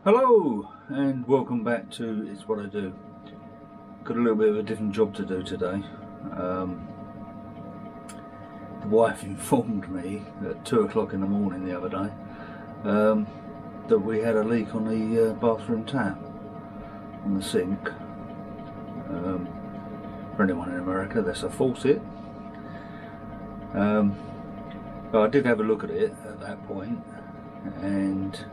Hello and welcome back to It's What I Do. Got a little bit of a different job to do today. The wife informed me at 2 o'clock in the morning the other day that we had a leak on the bathroom tap, on the sink. For anyone in America, that's a faucet. But I did have a look at it at that point, and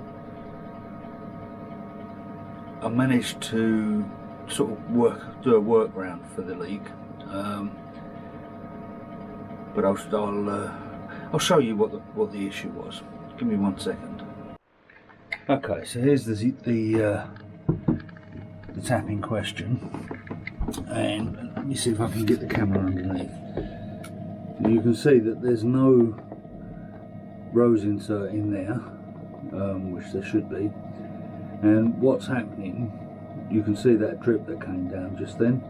I managed to sort of do a workaround for the leak, but I'll show you what the issue was. Give me 1 second. Okay, so here's the tap in question, and let me see if I can get the camera underneath. You can see that there's no rose insert in there, which there should be. And what's happening, you can see that drip that came down just then.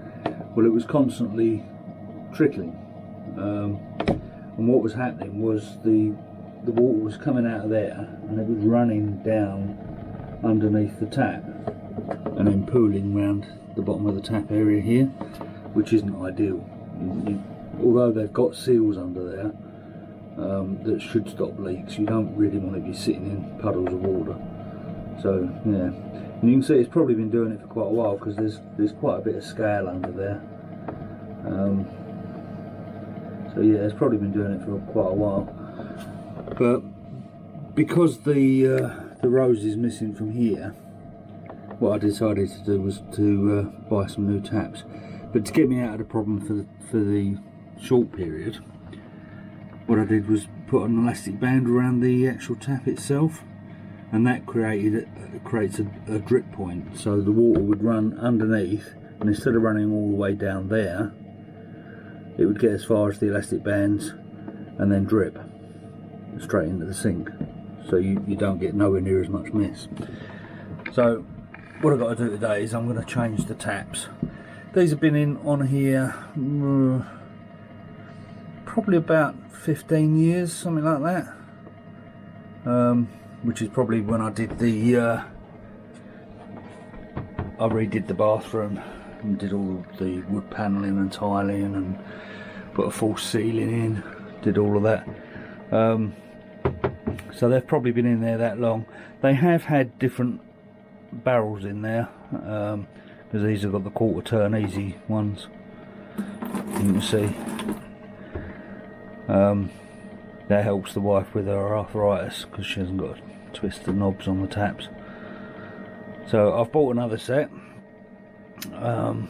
Well, it was constantly trickling, and what was happening was the water was coming out of there and it was running down underneath the tap and then pooling around the bottom of the tap area here, which isn't ideal. Although they've got seals under there that should stop leaks, you don't really want to be sitting in puddles of water. So yeah, and you can see it's probably been doing it for quite a while, because there's quite a bit of scale under there. So yeah, it's probably been doing it for quite a while. But because the rose is missing from here, what I decided to do was to buy some new taps. But to get me out of the problem for the short period, what I did was put an elastic band around the actual tap itself, and that creates a drip point, so the water would run underneath, and instead of running all the way down there, it would get as far as the elastic bands and then drip straight into the sink, so you don't get nowhere near as much mess. So what I've got to do today is I'm going to change the taps. These have been in on here probably about 15 years, something like that. Which is probably when I did I redid the bathroom and did all the wood panelling and tiling and put a false ceiling in, did all of that. So they've probably been in there that long. They have had different barrels in there, because these have got the quarter turn easy ones, you can see. That helps the wife with her arthritis, because she hasn't got to twist the knobs on the taps. So I've bought another set. Got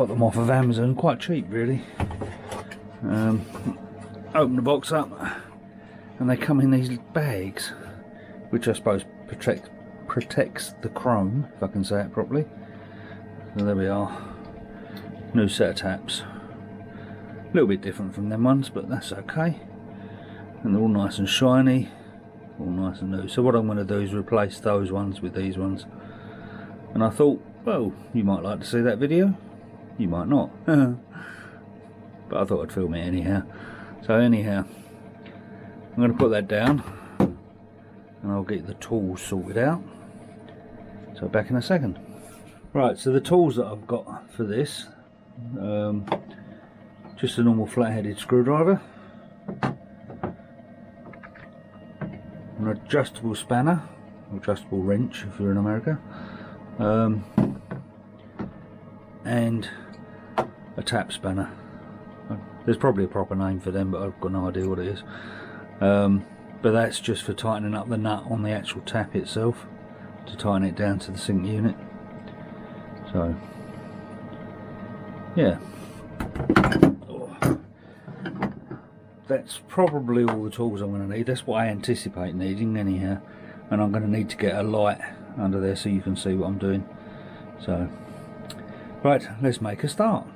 them off of Amazon, quite cheap really. Open the box up, and they come in these bags, which I suppose protects the chrome, if I can say it properly. So there we are, new set of taps. A little bit different from them ones, but that's okay. And they're all nice and shiny, all nice and new. So what I'm going to do is replace those ones with these ones. And I thought, well, you might like to see that video, you might not. But I thought I'd film it anyhow. So anyhow, I'm going to put that down, and I'll get the tools sorted out. So back in a second. Right, so the tools that I've got for this, just a normal flat-headed screwdriver, an adjustable spanner, adjustable wrench if you're in America, and a tap spanner. There's probably a proper name for them, but I've got no idea what it is. But that's just for tightening up the nut on the actual tap itself, to tighten it down to the sink unit. So yeah, that's probably all the tools I'm going to need. That's what I anticipate needing anyhow. And I'm going to need to get a light under there so you can see what I'm doing. So right, let's make a start.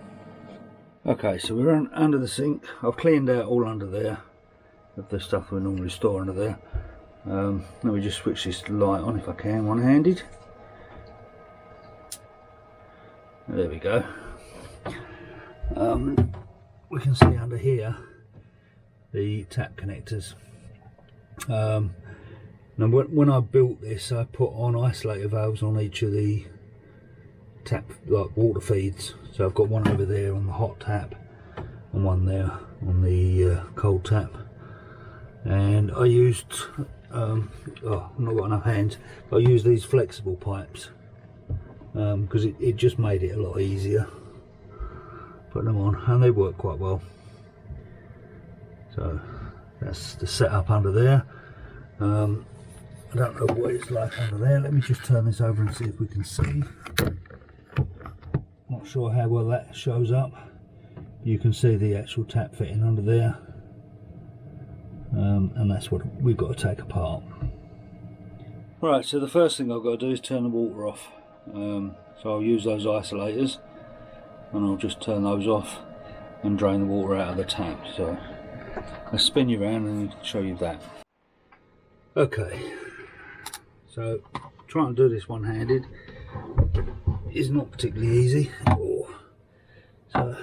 Okay, so we're under the sink. I've cleaned out all under there of the stuff we normally store under there. Let me just switch this light on if I can, one-handed. There we go. We can see under here the tap connectors. Now when I built this, I put on isolator valves on each of the tap, like water feeds. So I've got one over there on the hot tap and one there on the cold tap. And I used, oh, I've not got enough hands, but I used these flexible pipes because it just made it a lot easier putting them on, and they work quite well. So that's the setup under there. I don't know what it's like under there. Let me just turn this over and see if we can see. Not sure how well that shows up. You can see the actual tap fitting under there, and that's what we've got to take apart. Right, so the first thing I've got to do is turn the water off. So I'll use those isolators and I'll just turn those off and drain the water out of the tap. So I'll spin you around and show you that. Okay, so trying to do this one-handed is not particularly easy. So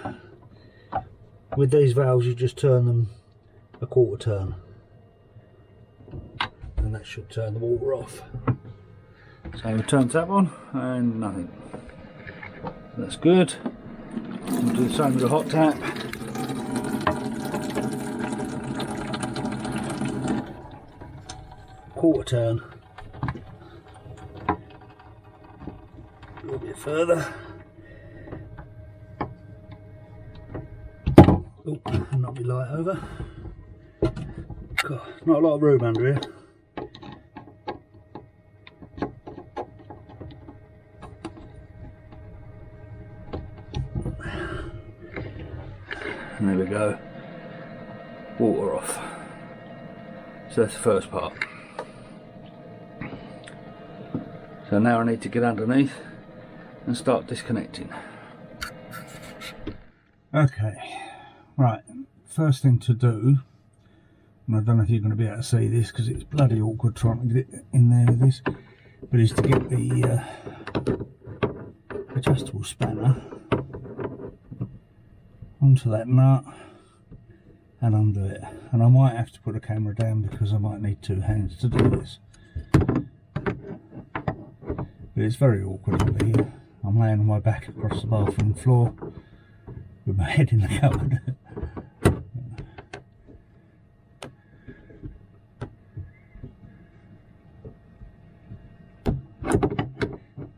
with these valves you just turn them a quarter turn and that should turn the water off. So we turn the tap on and nothing. That's good. We'll do the same with the hot tap. Quarter turn. A little bit further. Oh, knock my light over. God, not a lot of room under here. And there we go, water off. So that's the first part. So now I need to get underneath and start disconnecting. Okay, right, first thing to do, and I don't know if you're going to be able to see this because it's bloody awkward trying to get it in there with this, but is to get the adjustable spanner onto that nut and undo it. And I might have to put a camera down because I might need two hands to do this. But it's very awkward under here. I'm laying on my back across the bathroom floor with my head in the cupboard.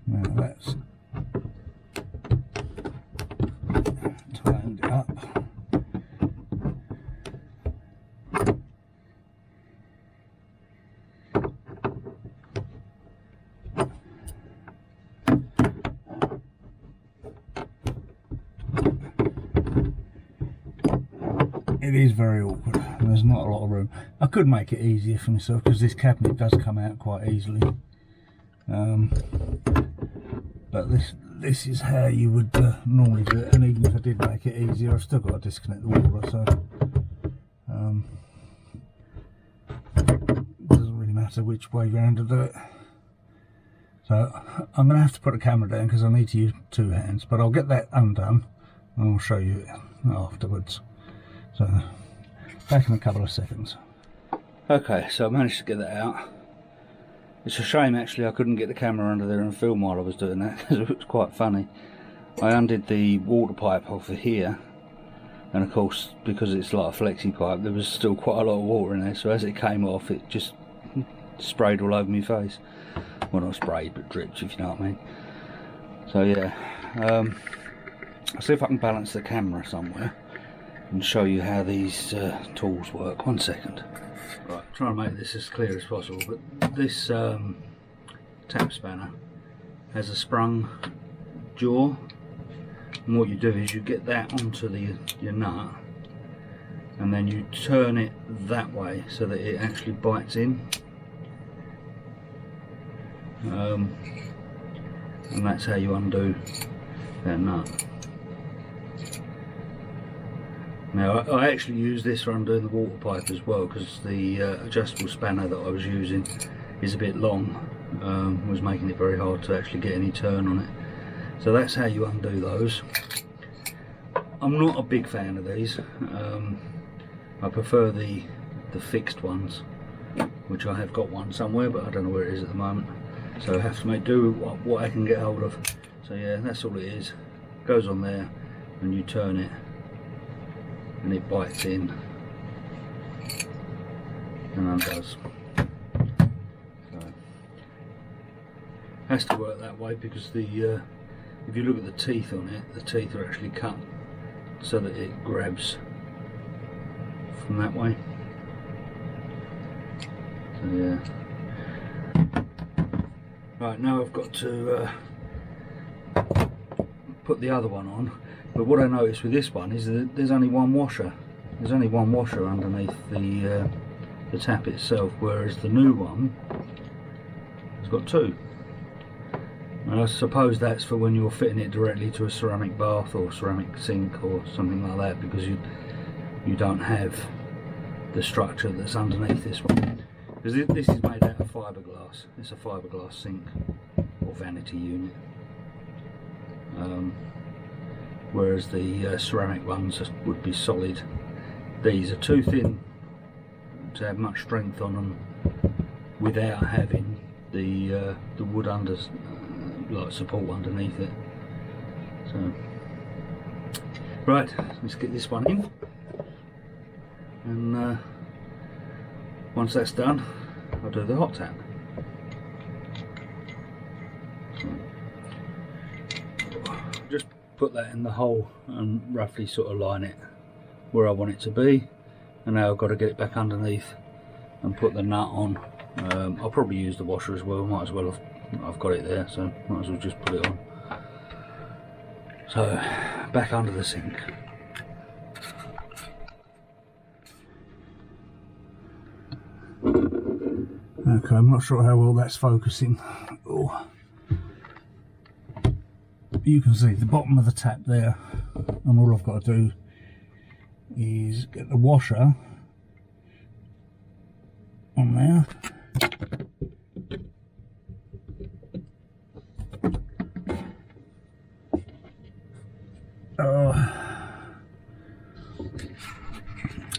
Now that's tightened it up. It is very awkward and there's not a lot of room. I could make it easier for myself because this cabinet does come out quite easily. But this is how you would normally do it, and even if I did make it easier I've still got to disconnect the water, so it doesn't really matter which way round to do it. So I'm going to have to put a camera down because I need to use two hands, but I'll get that undone and I'll show you it afterwards. So back in a couple of seconds. Okay, so I managed to get that out. It's a shame actually I couldn't get the camera under there and film while I was doing that because it was quite funny. I undid the water pipe off of here, and of course because it's like a flexi pipe there was still quite a lot of water in there, so as it came off it just sprayed all over my face. Well, not sprayed but dripped, if you know what I mean. So yeah, I'll see if I can balance the camera somewhere and show you how these tools work. One second. Right, try and make this as clear as possible, but this tap spanner has a sprung jaw, and what you do is you get that onto your nut and then you turn it that way so that it actually bites in, and that's how you undo that nut. Now I actually use this for undoing the water pipe as well because the adjustable spanner that I was using is a bit long, was making it very hard to actually get any turn on it. So that's how you undo those. I'm not a big fan of these. I prefer the fixed ones which I have got one somewhere, but I don't know where it is at the moment, so I have to make do with what I can get hold of. So yeah, that's all it is. Goes on there and you turn it and it bites in and undoes. So has to work that way because the if you look at the teeth on it, the teeth are actually cut so that it grabs from that way. So yeah. Right, now I've got to put the other one on, but what I noticed with this one is that there's only one washer. There's only one washer underneath the tap itself, whereas the new one has got two. And I suppose that's for when you're fitting it directly to a ceramic bath or ceramic sink or something like that, because you don't have the structure that's underneath this one. Because this is made out of fiberglass. It's a fiberglass sink or vanity unit. Whereas the ceramic ones would be solid. These are too thin to have much strength on them without having the wood under, like support underneath it. So right, let's get this one in, and once that's done, I'll do the hot tap. Just put that in the hole and roughly sort of line it where I want it to be, and now I've got to get it back underneath and put the nut on. I'll probably use the washer as well, might as well, I've got it there, so might as well just put it on. So back under the sink. Okay, I'm not sure how well that's focusing. Oh. You can see the bottom of the tap there, and all I've got to do is get the washer on there.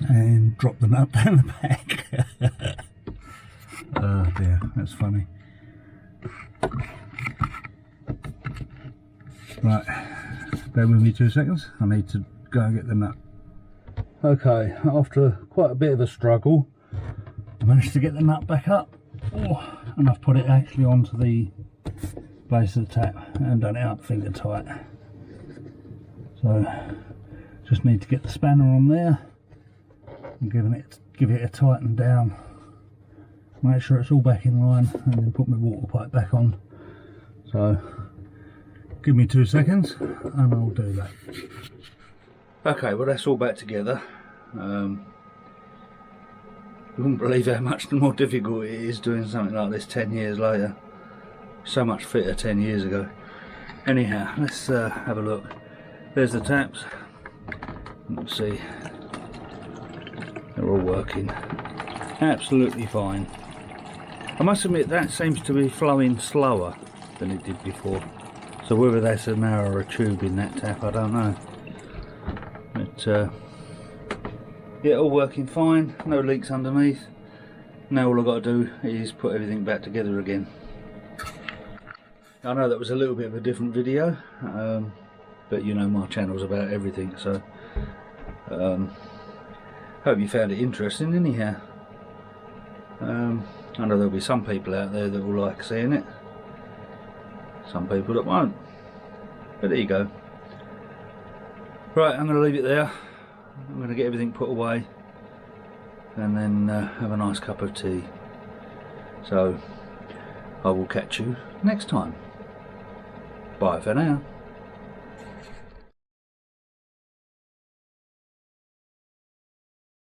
And drop the nut down the back. Oh dear, that's funny. Right, bear with me 2 seconds, I need to go and get the nut. Okay, after quite a bit of a struggle, I managed to get the nut back up. Oh, and I've put it actually onto the base of the tap and done it up finger tight. So, just need to get the spanner on there and give it a tighten down. Make sure it's all back in line, and then put my water pipe back on. So give me 2 seconds and I'll do that. Okay, well that's all back together. You wouldn't believe how much more difficult it is doing something like this 10 years later. So much fitter 10 years ago. Anyhow, let's have a look. There's the taps. Let's see. They're all working absolutely fine. I must admit that seems to be flowing slower than it did before. So whether that's a narrower tube in that tap, I don't know. But yeah, all working fine, no leaks underneath. Now all I've got to do is put everything back together again. I know that was a little bit of a different video, but you know my channel's about everything, so hope you found it interesting anyhow. I know there'll be some people out there that will like seeing it, some people that won't, but there you go. Right, I'm going to leave it there. I'm going to get everything put away and then have a nice cup of tea. So I will catch you next time. Bye for now.